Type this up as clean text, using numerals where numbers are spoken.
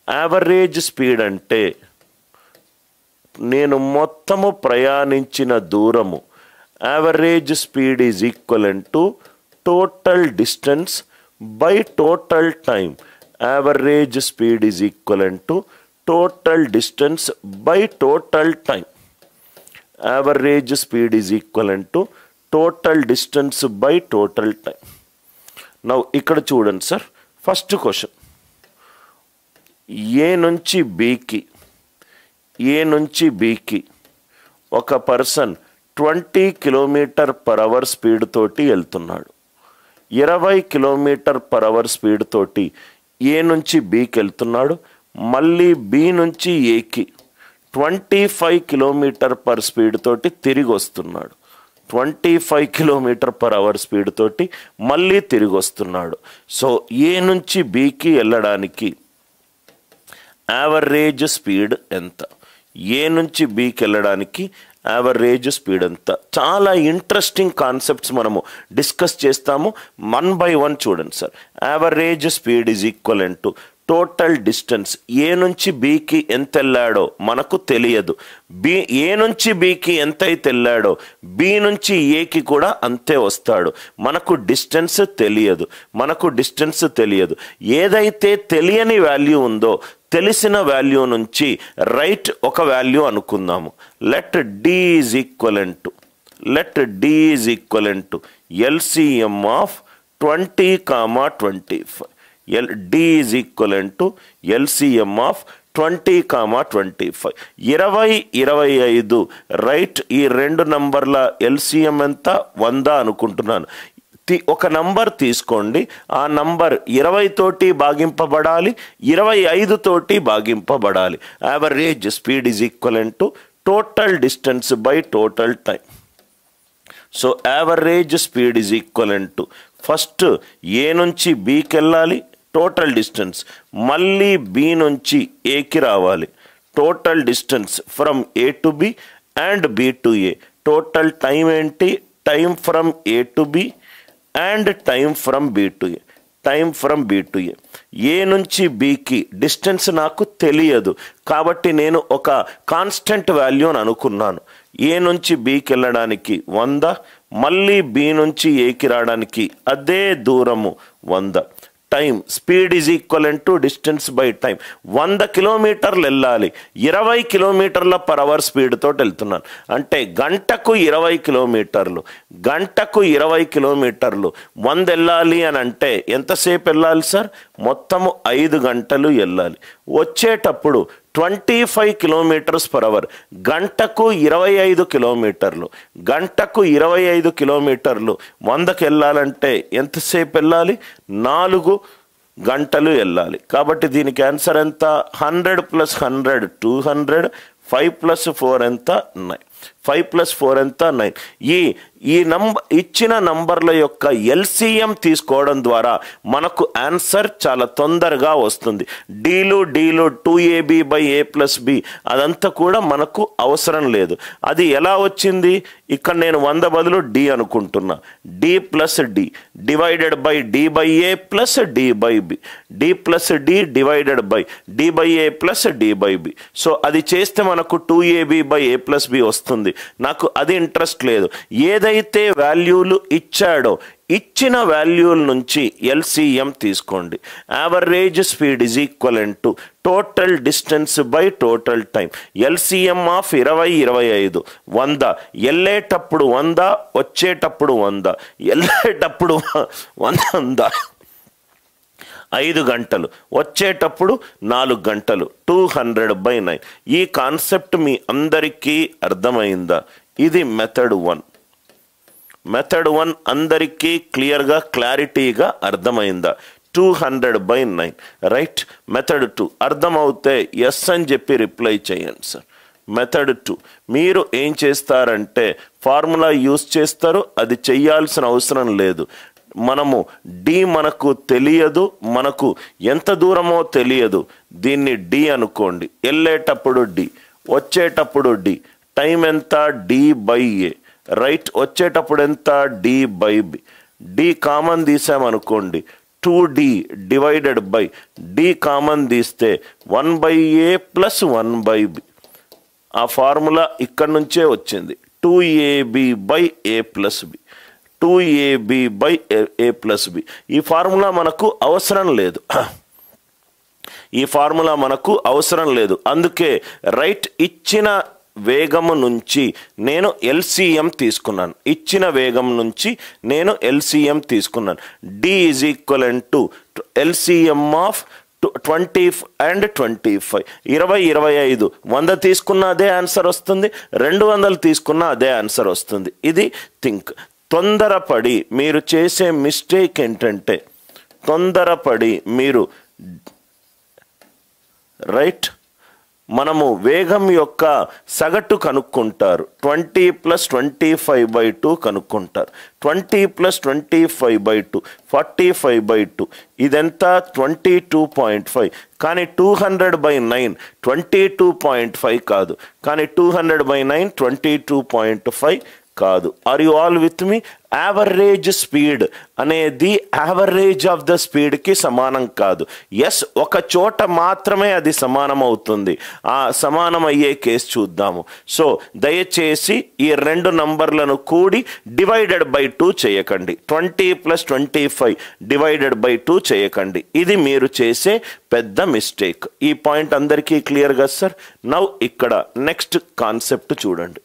Average speed అంటే నేను మొత్తము ప్రయాణించిన దూరము. Average speed is equivalent to total distance by total time. Average speed is equivalent to total distance by total time. Average speed is equivalent to total distance by total time. Now ఇక్కడ చూడండి sir, first question. ఏ నుంచి బికి ఒక person 20 km/h speed తోటి వెళ్తున్నాడు. 20 km/h speed తోటి ఏ నుంచి బికి వెళ్తున్నాడు. మళ్ళీ బి నుంచి ఏకి 25 km/h స్పీడ్ తోటి తిరిగి వస్తున్నాడు. 25 km/h స్పీడ్ తోటి మళ్ళీ తిరిగి వస్తున్నాడు. సో ఏ నుంచి బికి వెళ్ళడానికి యావరేజ్ స్పీడ్ ఎంత? ఏ నుంచి బికి వెళ్ళడానికి యావరేజ్ స్పీడ్ ఎంత? చాలా ఇంట్రెస్టింగ్ కాన్సెప్ట్స్ మనము డిస్కస్ చేస్తాము. 1 by 1 చూడండి sir. Average speed is equivalent to total distance. A నుంచి బికి ఎంత వెళ్ళాడో మనకు తెలియదు. ఏ నుంచి బికి ఎంత అయితే వెళ్ళాడో బి నుంచి ఏకి కూడా అంతే వస్తాడు. మనకు డిస్టెన్స్ తెలియదు. ఏదైతే తెలియని వాల్యూ ఉందో తెలిసిన వాల్యూ నుంచి రైట్ ఒక వాల్యూ అనుకుందాము. Let D is equivalent to LCM of 20,25. D is equivalent to LCM of 20,25. 20, 25 right. ఈ రెండు నంబర్ల LCM ఎంత? 100 అనుకుంటున్నాను. ఒక నంబర్ తీసుకోండి. ఆ నంబర్ 20 తోటి భాగింపబడాలి, 25 తోటి భాగింపబడాలి. Average speed is equivalent to total distance by total time. So average speed is equivalent to first A నుంచి బికి వెళ్ళాలి టోటల్ డిస్టెన్స్, మళ్ళీ బి నుంచి ఏకి రావాలి total distance from A to B and B to A. Total time ఏంటి? Time from A to B and time from B to A. A నుంచి బికి డిస్టెన్స్ నాకు తెలియదు కాబట్టి నేను ఒక కాన్స్టెంట్ వాల్యూ అని అనుకున్నాను. ఏ నుంచి బికి వెళ్ళడానికి 100, మళ్ళీ బి నుంచి ఏకి రావడానికి అదే దూరము 100. Time speed is equivalent to distance by time. 100 కిలోమీటర్లు వెళ్ళాలి, 20 km/h స్పీడ్ తోటి వెళ్తున్నాను. అంటే గంటకు 20 కిలోమీటర్లు. 100 వెళ్ళాలి అని అంటే ఎంతసేపు వెళ్ళాలి సార్? మొత్తము 5 గంటలు వెళ్ళాలి. వచ్చేటప్పుడు 25 km/h, గంటకు 25 కిలోమీటర్లు. 25 కిలోమీటర్లు 100కి వెళ్ళాలంటే ఎంతసేపు వెళ్ళాలి? 4 గంటలు వెళ్ళాలి. కాబట్టి దీనికి ఆన్సర్ ఎంత? 100 + 100 200, 5 + 4 ఎంత? 9. 5 + 4 ఎంత? 9. ఈ నంబర్ ఇచ్చిన నంబర్ల యొక్క LCM తీసుకోవడం ద్వారా మనకు ఆన్సర్ చాలా తొందరగా వస్తుంది. డీలు 2AB/A+B అదంతా కూడా మనకు అవసరం లేదు. అది ఎలా వచ్చింది? ఇక్కడ నేను 100 బదులు D అనుకుంటున్నా. D + D divided by D/A plus D/B. D + D divided by D/A plus D/B. So అది చేస్తే మనకు 2AB/A+B వస్తుంది. నాకు అది ఇంట్రెస్ట్ లేదు. ఏదైతే వాల్యూలు ఇచ్చాడో ఇచ్చిన వాల్యూల నుంచి LCM తీసుకోండి. Average speed is equivalent to total distance by total time. LCM of 20, 25 100. వెళ్ళేటప్పుడు 100, వచ్చేటప్పుడు 100. వెళ్ళేటప్పుడు 100 5 గంటలు, వచ్చేటప్పుడు 4 గంటలు. 200/9. ఈ కాన్సెప్ట్ మీ అందరికీ అర్థమైందా? ఇది మెథడ్ 1. మెథడ్ 1 అందరికీ క్లియర్గా క్లారిటీగా అర్థమైందా? 200/9 రైట్. మెథడ్ 2 అర్థమవుతే ఎస్ అని చెప్పి రిప్లై చేయండి సార్. మెథడ్ 2 మీరు ఏం చేస్తారంటే ఫార్ములా యూస్ చేస్తారు. అది చెయ్యాల్సిన అవసరం లేదు. మనము D మనకు తెలియదు, మనకు ఎంత దూరమో తెలియదు. దీన్ని D అనుకోండి. వెళ్ళేటప్పుడు D, వచ్చేటప్పుడు D. టైం ఎంత? D/A right. వచ్చేటప్పుడు ఎంత? D/B. D కామన్ తీసామనుకోండి 2d divided by d common తీస్తే 1/a ప్లస్ 1/b. ఆ ఫార్ములా ఇక్కడ నుంచే వచ్చింది. 2ab by a plus b, 2ab by a plus b. ఈ ఫార్ములా మనకు అవసరం లేదు. ఈ ఫార్ములా మనకు అవసరం లేదు. అందుకే రైట్ ఇచ్చిన వేగము నుంచి నేను ఎల్సిఎం తీసుకున్నాను. ఇచ్చిన వేగం నుంచి నేను ఎల్సిఎం తీసుకున్నాను. D is equivalent to LCM of 20 and 25. 20, 25, 100 తీసుకున్న అదే ఆన్సర్ వస్తుంది, 200 తీసుకున్న అదే ఆన్సర్ వస్తుంది. ఇది థింక్. తొందరపడి మీరు చేసే మిస్టేక్ ఏంటంటే, తొందరపడి మీరు రైట్ మనము వేగం యొక్క సగటు కనుక్కుంటారు. 20 + 25/2 కనుక్కుంటారు. 20 + 25/2 45/2. ఇదంతా 22.5. కానీ 200/9 22.5 కాదు. కానీ 200/9 22.5 కాదు. Are you all with me? Average speed అనేది యావరేజ్ ఆఫ్ ద స్పీడ్కి సమానం కాదు. ఎస్, ఒక చోట మాత్రమే అది సమానం అవుతుంది. ఆ సమానం అయ్యే కేసు చూద్దాము. సో దయచేసి ఈ రెండు నంబర్లను కూడి డివైడెడ్ బై 2 చేయకండి. 20 + 25 డివైడెడ్ బై 2 చేయకండి. ఇది మీరు చేసే పెద్ద మిస్టేక్. ఈ పాయింట్ అందరికీ క్లియర్ కదా సార్? నౌ ఇక్కడ నెక్స్ట్ కాన్సెప్ట్ చూడండి.